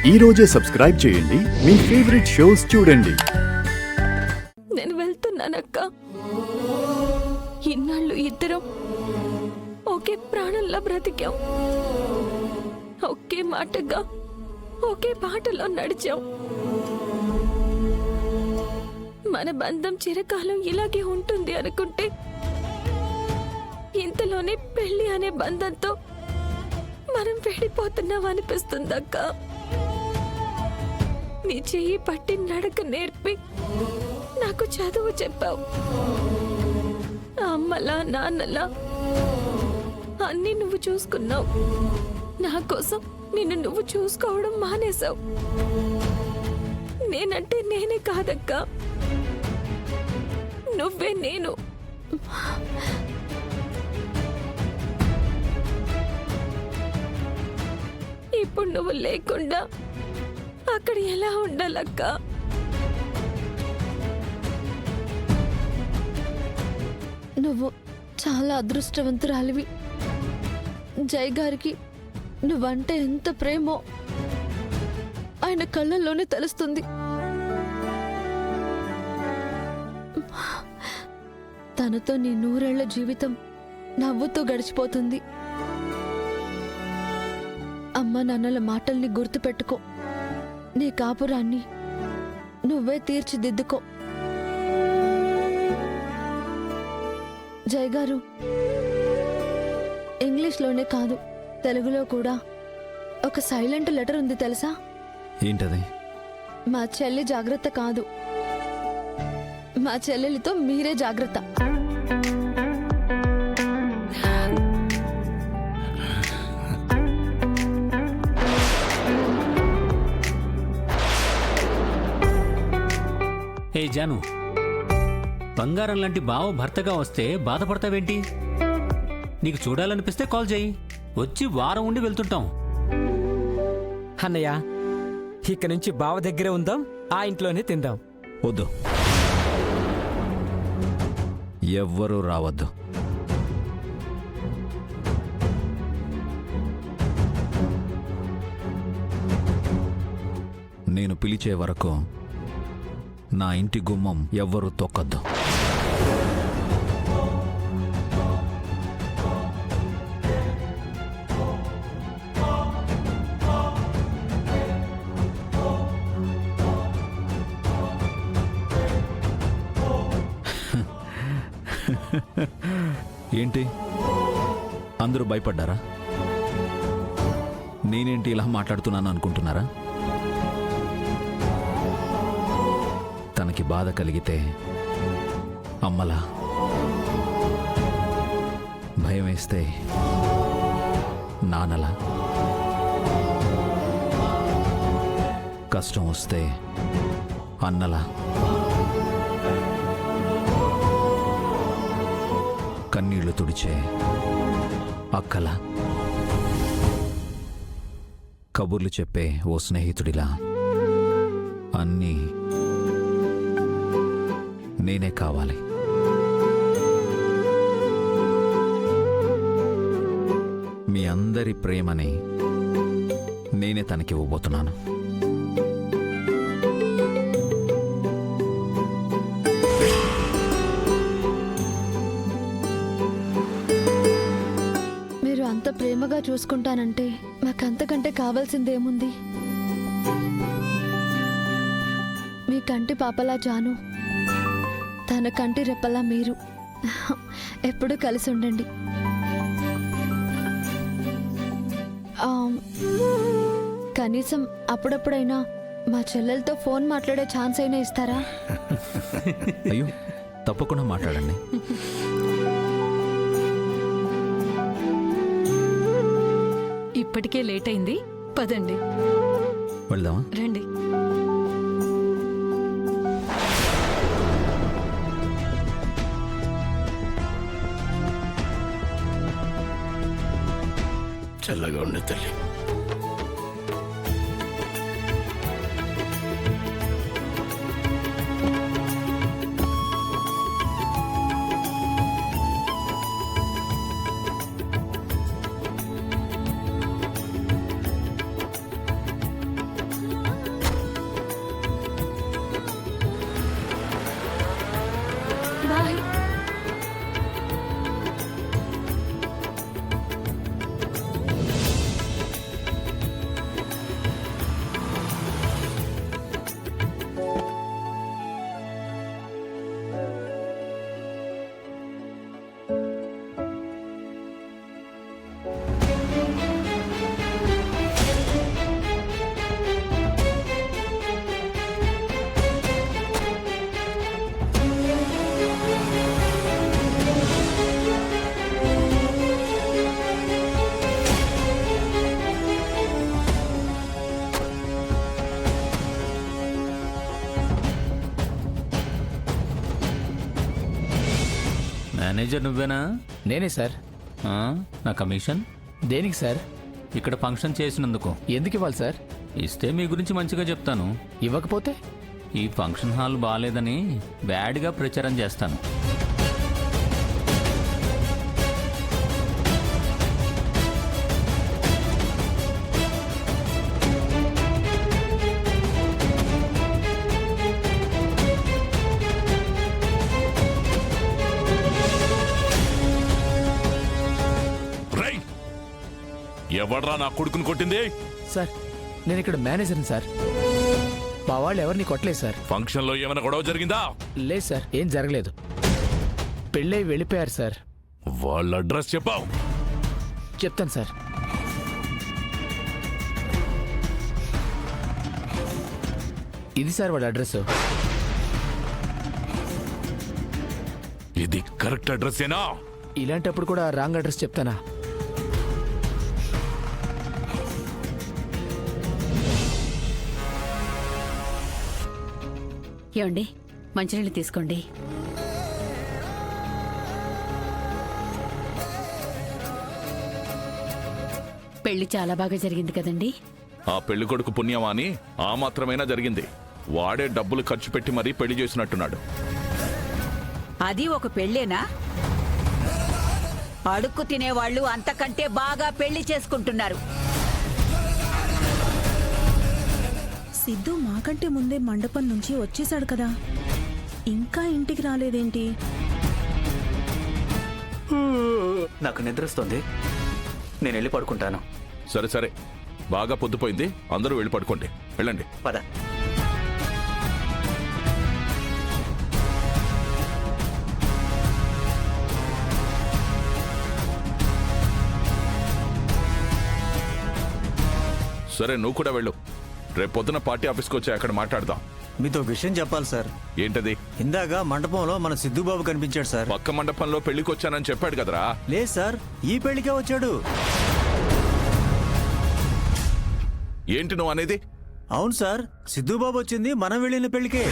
ఈ రోజే సబ్స్క్రైబ్ చేయండి, మీ ఫేవరెట్ షోస్ చూడండి. నేను వెళ్తున్నానక్క. ఇన్నాళ్ళు ఇద్దరం ఒకే ప్రాణంలో బ్రతికాం, ఒకే మాటగా ఒకే బాటలో నడిచాం. మన బంధం చిరకాలం ఇలాగే ఉంటుంది అనుకుంటే ఇంతలోనే పెళ్లి అనే బంధంతో మనం వెళ్ళిపోతున్నాం అనిపిస్తుందక్క. నీ చెయ్యి పట్టి నడక నేర్పి నాకు చదువు చెప్పావు. అమ్మలా నాన్నలా అన్నీ నువ్వు చూసుకున్నావు. నా కోసం నిన్ను నువ్వు చూసుకోవడం మానేశావు. నేనంటే నేనే కాదక్క, నువ్వే నేను. ఇప్పుడు నువ్వు లేకుండా అక్కడ ఎలా ఉండాలక్క? నువ్వు చాలా అదృష్టవంతురాలివి. జై గారికి నువ్వంటే ఎంత ప్రేమో ఆయన కళ్ళల్లోనే తెలుస్తుంది. తనతో నీ 100 ఏళ్ల జీవితం నవ్వుతూ గడిచిపోతుంది. అమ్మ నాన్నల మాటల్ని గుర్తుపెట్టుకో. నీ కాపురాన్ని నువ్వే తీర్చిదిద్దుకో. జై గారు, ఇంగ్లీష్లోనే కాదు తెలుగులో కూడా ఒక సైలెంట్ లెటర్ ఉంది తెలుసా? ఏంటది? మా చెల్లి జాగ్రత్త కాదు, మా చెల్లెలితో మీరే జాగ్రత్త. ఏ జాను, బంగారం లాంటి బావ భర్తగా వస్తే బాధపడతావేంటి? నీకు చూడాలనిపిస్తే కాల్ చేయి, వచ్చి వారం ఉండి వెళ్తుంటాం. అన్నయ్య, ఇక నుంచి బావ దగ్గరే ఉందాం, ఆ ఇంట్లోనే తిందాం. వద్దు, ఎవ్వరూ రావద్దు. నేను పిలిచే వరకు నా ఇంటి గుమ్మం ఎవ్వరూ తొక్కద్దు. ఏంటి, అందరూ భయపడ్డారా? నేనేంటి ఇలా మాట్లాడుతున్నాను అనుకుంటున్నారా? తనకి బాధ కలిగితే అమ్మలా, భయం వేస్తే నాన్నలా, కష్టం వస్తే అన్నలా, కన్నీళ్లు తుడిచే అక్కలా, కబుర్లు చెప్పే ఓ స్నేహితుడిలా అన్నీ నేనే కావాలి. మీ అందరి ప్రేమని నేనే తనకి ఇవ్వబోతున్నాను. మీరు అంత ప్రేమగా చూసుకుంటానంటే మాకంతకంటే కావాల్సిందేముంది? మీ కంటి పాపలా జాను, తన కంటి రెప్పలా మీరు ఎప్పుడు కలిసి ఉండండి. కనీసం అప్పుడప్పుడైనా మా చెల్లెలతో ఫోన్ మాట్లాడే ఛాన్స్ అయినా ఇస్తారా? అయ్యో, తప్పకుండా మాట్లాడండి. ఇప్పటికే లేట్ అయింది, పదండి. వెళ్దామా? రండి. చల్లగా ఉండే తల్లి. మేనేజర్ నువ్వేనా? నేనే సార్. ఆ, నా కమిషన్ దేనికి సార్? ఇక్కడ ఫంక్షన్ చేసినందుకు. ఎందుకు ఇవ్వాలి సార్? ఇస్తే మీ గురించి మంచిగా చెప్తాను. ఇవ్వకపోతే? ఈ ఫంక్షన్ హాల్ బాగాలేదని బ్యాడ్గా ప్రచారం చేస్తాను. రై ఎవడ్రా నా కొడుకుని కొట్టింది? సార్ నేను ఇక్కడ మేనేజర్ని సార్. మా వాళ్ళు ఎవరిని కొట్టలేదు సార్. ఫంక్షన్ లో ఏమైనా గొడవ జరిగిందా? లేదు సార్, ఏం జరగలేదు. పెళ్ళై వెళ్ళిపోయారు సార్. వాళ్ళ అడ్రస్ చెప్పావు? చెప్తాను సార్. ఇది సార్ వాళ్ళ అడ్రస్. ఇది కరెక్ట్ అడ్రస్ ఏనా? ఇలాంటప్పుడు కూడా రాంగ్ అడ్రస్ చెప్తానా? ఏమండి, మంచినీళ్ళు తీసుకోండి. పెళ్లి చాలా బాగా జరిగింది కదండి. ఆ పెళ్లి కొడుకు పుణ్యమా అని ఆ మాత్రమైనా జరిగింది. వాడే డబ్బులు ఖర్చు పెట్టి మరీ పెళ్లి చేసినట్టున్నాడు. అది ఒక పెళ్ళేనా? అడుక్కు తినేవాళ్ళు అంతకంటే బాగా పెళ్లి చేసుకుంటున్నారు. సిద్ధు మాకంటే ముందే మండపం నుంచి వచ్చేసాడు కదా, ఇంకా ఇంటికి రాలేదేంటి? నాకు నిద్రొస్తుంది, నేను వెళ్ళి పడుకుంటాను. సరే సరే, బాగా పొద్దుపోయింది, అందరూ వెళ్ళి పడుకోండి. వెళ్ళండి. పద. సరే, నువ్వు కూడా వెళ్ళు. రేపు పొద్దున పార్టీ ఆఫీస్కి వచ్చి అక్కడ మాట్లాడదాం. మీతో విషయం చెప్పాలి సార్. ఏంటది? ఇందాక మండపంలో మన సిద్ధుబాబు కనిపించాడు సార్. పక్క మండపంలో పెళ్లికి వచ్చానని చెప్పాడు కదరా? లేదు సార్, ఈ పెళ్లికే వచ్చాడు. ఏంటి నువ్వు అనేది? అవును సార్, సిద్ధుబాబు వచ్చింది మనం వెళ్ళిన పెళ్లికే.